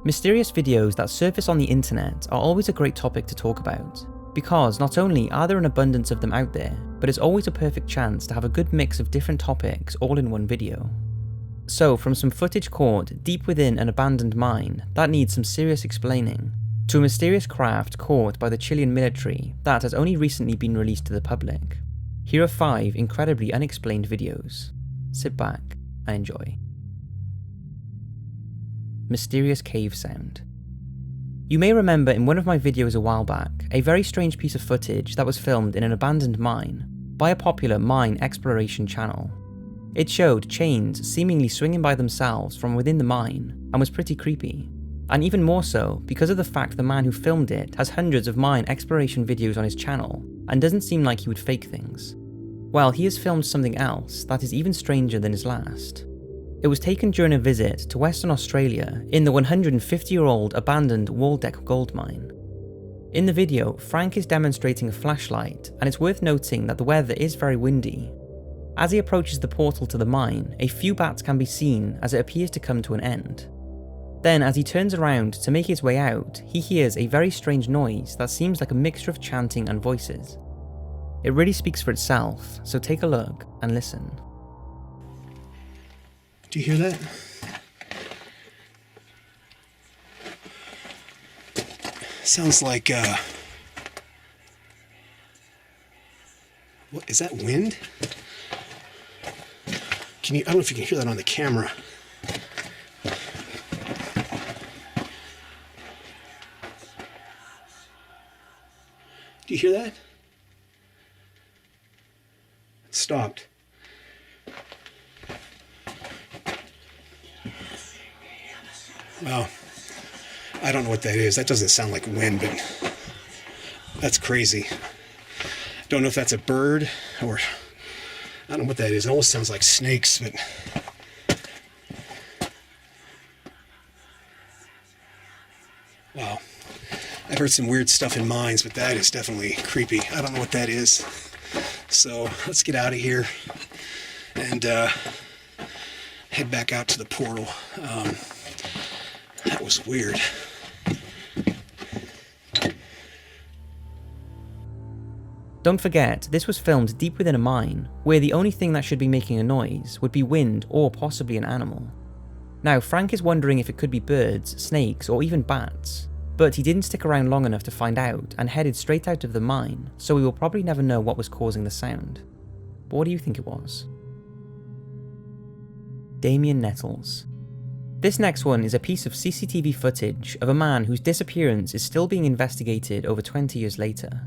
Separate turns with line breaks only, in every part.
Mysterious videos that surface on the internet are always a great topic to talk about, because not only are there an abundance of them out there, but it's always a perfect chance to have a good mix of different topics all in one video. So from some footage caught deep within an abandoned mine that needs some serious explaining, to a mysterious craft caught by the Chilean military that has only recently been released to the public, here are 5 incredibly unexplained videos. Sit back and enjoy. Mysterious cave sound. You may remember in one of my videos a while back a very strange piece of footage that was filmed in an abandoned mine by a popular mine exploration channel. It showed chains seemingly swinging by themselves from within the mine and was pretty creepy, and even more so because of the fact the man who filmed it has hundreds of mine exploration videos on his channel and doesn't seem like he would fake things. Well, he has filmed something else that is even stranger than his last. It was taken during a visit to Western Australia in the 150-year-old abandoned Waldeck gold mine. In the video, Frank is demonstrating a flashlight, and it's worth noting that the weather is very windy. As he approaches the portal to the mine, a few bats can be seen as it appears to come to an end. Then, as he turns around to make his way out, he hears a very strange noise that seems like a mixture of chanting and voices. It really speaks for itself, so take a look and listen.
Do you hear that? Sounds like, what, is that wind? I don't know if you can hear that on the camera. Do you hear that? It stopped. Well, I don't know what that is. That doesn't sound like wind, but that's crazy. Don't know if that's a bird or I don't know what that is. It almost sounds like snakes, but wow. I've heard some weird stuff in mines, but that is definitely creepy. I don't know what that is. So let's get out of here and head back out to the portal. That was weird.
Don't forget, this was filmed deep within a mine, where the only thing that should be making a noise would be wind or possibly an animal. Now, Frank is wondering if it could be birds, snakes, or even bats, but he didn't stick around long enough to find out and headed straight out of the mine, so we will probably never know what was causing the sound. But what do you think it was? Damien Nettles. This next one is a piece of CCTV footage of a man whose disappearance is still being investigated over 20 years later.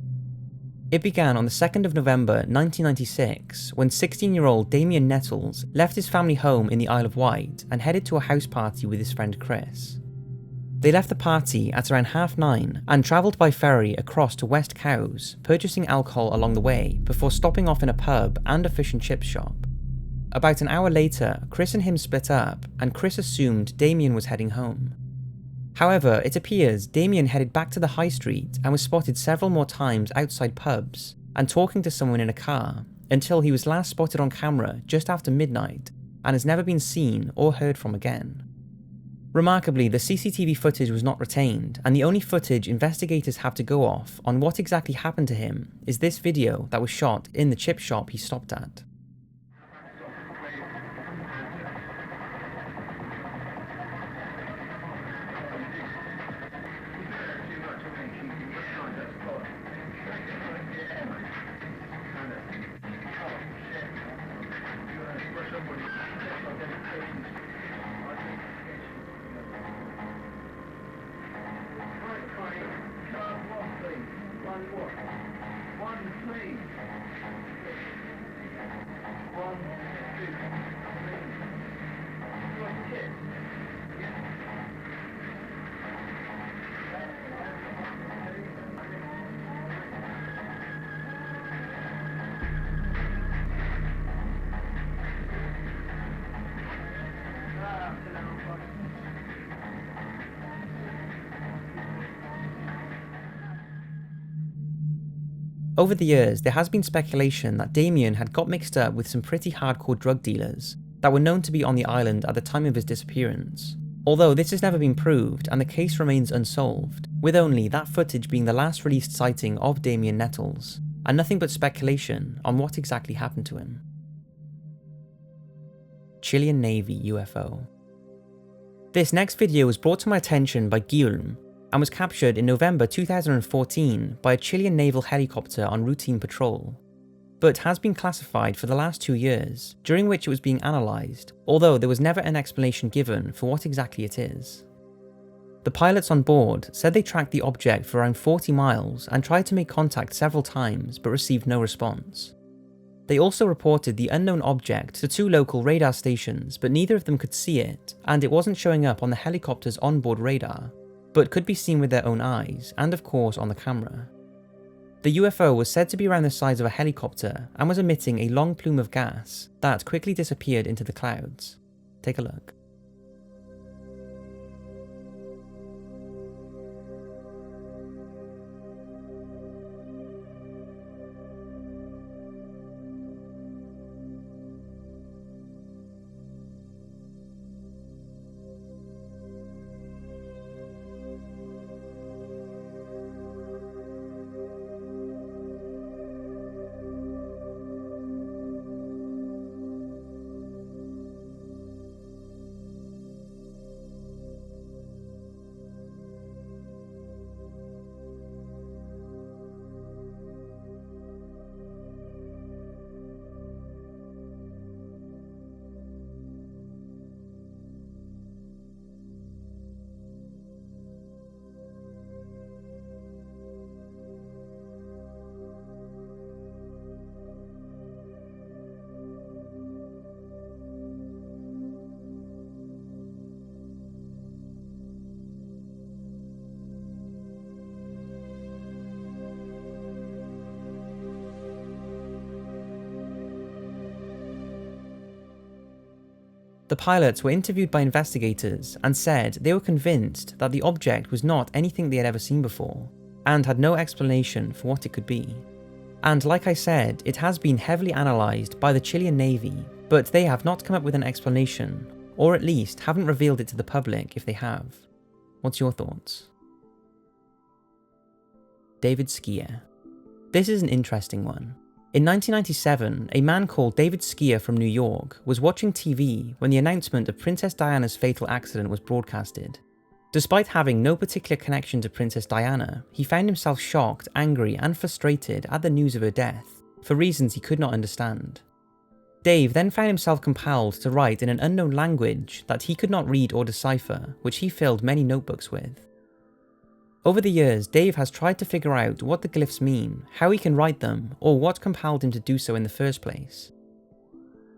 It began on the 2nd of November 1996 when 16-year-old Damien Nettles left his family home in the Isle of Wight and headed to a house party with his friend Chris. They left the party at around 9:30 and travelled by ferry across to West Cowes, purchasing alcohol along the way before stopping off in a pub and a fish and chip shop. About an hour later, Chris and him split up, and Chris assumed Damien was heading home. However, it appears Damien headed back to the high street and was spotted several more times outside pubs and talking to someone in a car, until he was last spotted on camera just after midnight and has never been seen or heard from again. Remarkably, the CCTV footage was not retained, and the only footage investigators have to go off on what exactly happened to him is this video that was shot in the chip shop he stopped at. Over the years, there has been speculation that Damien had got mixed up with some pretty hardcore drug dealers that were known to be on the island at the time of his disappearance, although this has never been proved and the case remains unsolved, with only that footage being the last released sighting of Damien Nettles, and nothing but speculation on what exactly happened to him. Chilean Navy UFO. This next video was brought to my attention by Guillaume and was captured in November 2014 by a Chilean naval helicopter on routine patrol, but has been classified for the last 2 years, during which it was being analysed, although there was never an explanation given for what exactly it is. The pilots on board said they tracked the object for around 40 miles and tried to make contact several times but received no response. They also reported the unknown object to 2 local radar stations, but neither of them could see it, and it wasn't showing up on the helicopter's onboard radar, but could be seen with their own eyes, and of course on the camera. The UFO was said to be around the size of a helicopter and was emitting a long plume of gas that quickly disappeared into the clouds. Take a look. The pilots were interviewed by investigators and said they were convinced that the object was not anything they had ever seen before, and had no explanation for what it could be. And like I said, it has been heavily analysed by the Chilean Navy, but they have not come up with an explanation, or at least haven't revealed it to the public if they have. What's your thoughts? David Skier. This is an interesting one. In 1997, a man called David Skier from New York was watching TV when the announcement of Princess Diana's fatal accident was broadcasted. Despite having no particular connection to Princess Diana, he found himself shocked, angry, and frustrated at the news of her death, for reasons he could not understand. Dave then found himself compelled to write in an unknown language that he could not read or decipher, which he filled many notebooks with. Over the years, Dave has tried to figure out what the glyphs mean, how he can write them, or what compelled him to do so in the first place.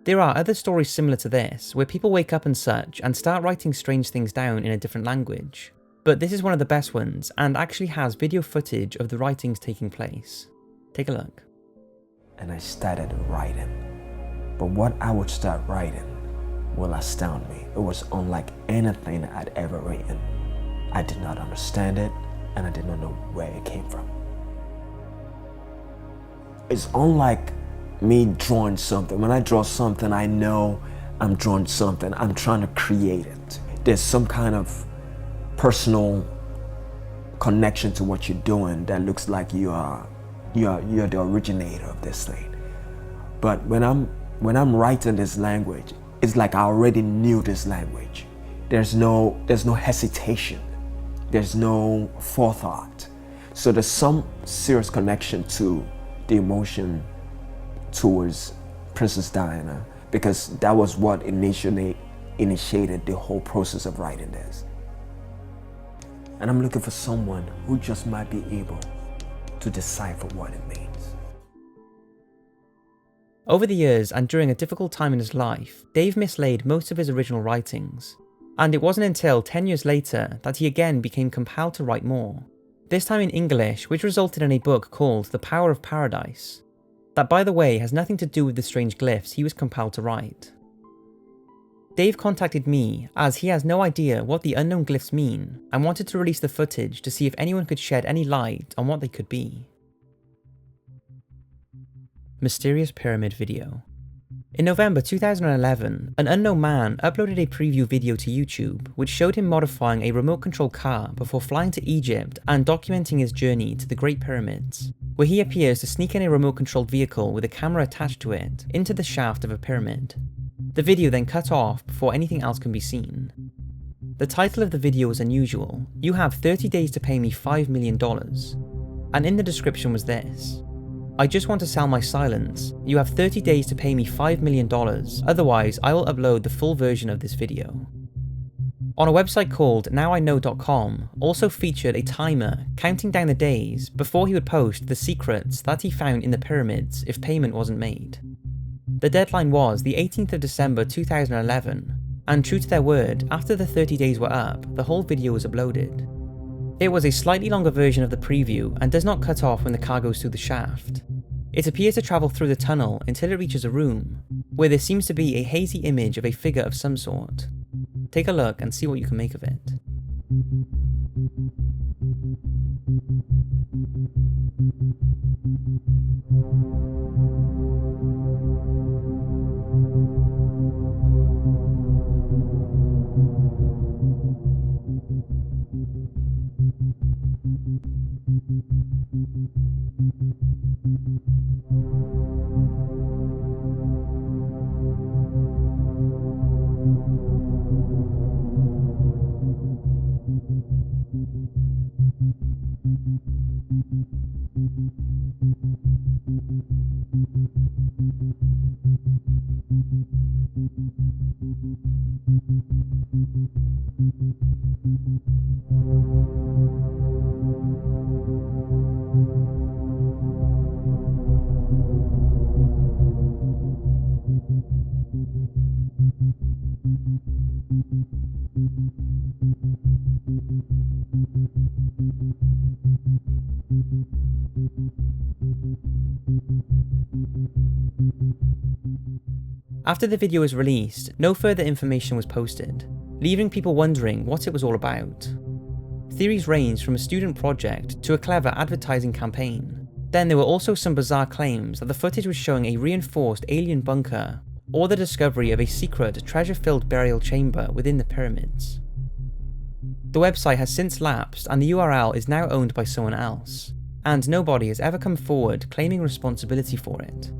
There are other stories similar to this, where people wake up and such and start writing strange things down in a different language, but this is one of the best ones and actually has video footage of the writings taking place. Take a look.
And I started writing, but what I would start writing will astound me. It was unlike anything I'd ever written. I did not understand it, and I did not know where it came from. It's unlike me drawing something. When I draw something, I know I'm drawing something. I'm trying to create it. There's some kind of personal connection to what you're doing that looks like you're the originator of this thing. But when I'm writing this language, it's like I already knew this language. There's no hesitation. There's no forethought. So there's some serious connection to the emotion towards Princess Diana, because that was what initiated the whole process of writing this. And I'm looking for someone who just might be able to decipher what it means.
Over the years and during a difficult time in his life, Dave mislaid most of his original writings. And it wasn't until 10 years later that he again became compelled to write more, this time in English, which resulted in a book called The Power of Paradise, that by the way has nothing to do with the strange glyphs he was compelled to write. Dave contacted me as he has no idea what the unknown glyphs mean and wanted to release the footage to see if anyone could shed any light on what they could be. Mysterious Pyramid Video. In November 2011, an unknown man uploaded a preview video to YouTube which showed him modifying a remote control car before flying to Egypt and documenting his journey to the Great Pyramids, where he appears to sneak in a remote controlled vehicle with a camera attached to it into the shaft of a pyramid. The video then cut off before anything else can be seen. The title of the video was unusual: "You have 30 days to pay me $5 million. And in the description was this: "I just want to sell my silence. You have 30 days to pay me $5 million, otherwise I will upload the full version of this video." On a website called nowiknow.com also featured a timer counting down the days before he would post the secrets that he found in the pyramids if payment wasn't made. The deadline was the 18th of December 2011, and true to their word, after the 30 days were up, the whole video was uploaded. It was a slightly longer version of the preview and does not cut off when the car goes through the shaft. It appears to travel through the tunnel until it reaches a room, where there seems to be a hazy image of a figure of some sort. Take a look and see what you can make of it. After the video was released, no further information was posted, leaving people wondering what it was all about. Theories ranged from a student project to a clever advertising campaign. Then there were also some bizarre claims that the footage was showing a reinforced alien bunker or the discovery of a secret treasure-filled burial chamber within the pyramids. The website has since lapsed and the URL is now owned by someone else, and nobody has ever come forward claiming responsibility for it.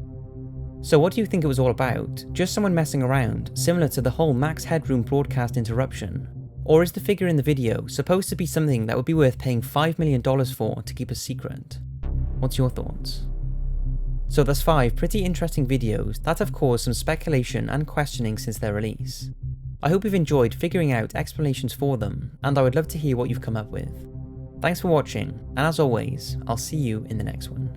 So what do you think it was all about? Just someone messing around, similar to the whole Max Headroom broadcast interruption? Or is the figure in the video supposed to be something that would be worth paying $5 million for to keep a secret? What's your thoughts? So that's 5 pretty interesting videos that have caused some speculation and questioning since their release. I hope you've enjoyed figuring out explanations for them, and I would love to hear what you've come up with. Thanks for watching, and as always, I'll see you in the next one.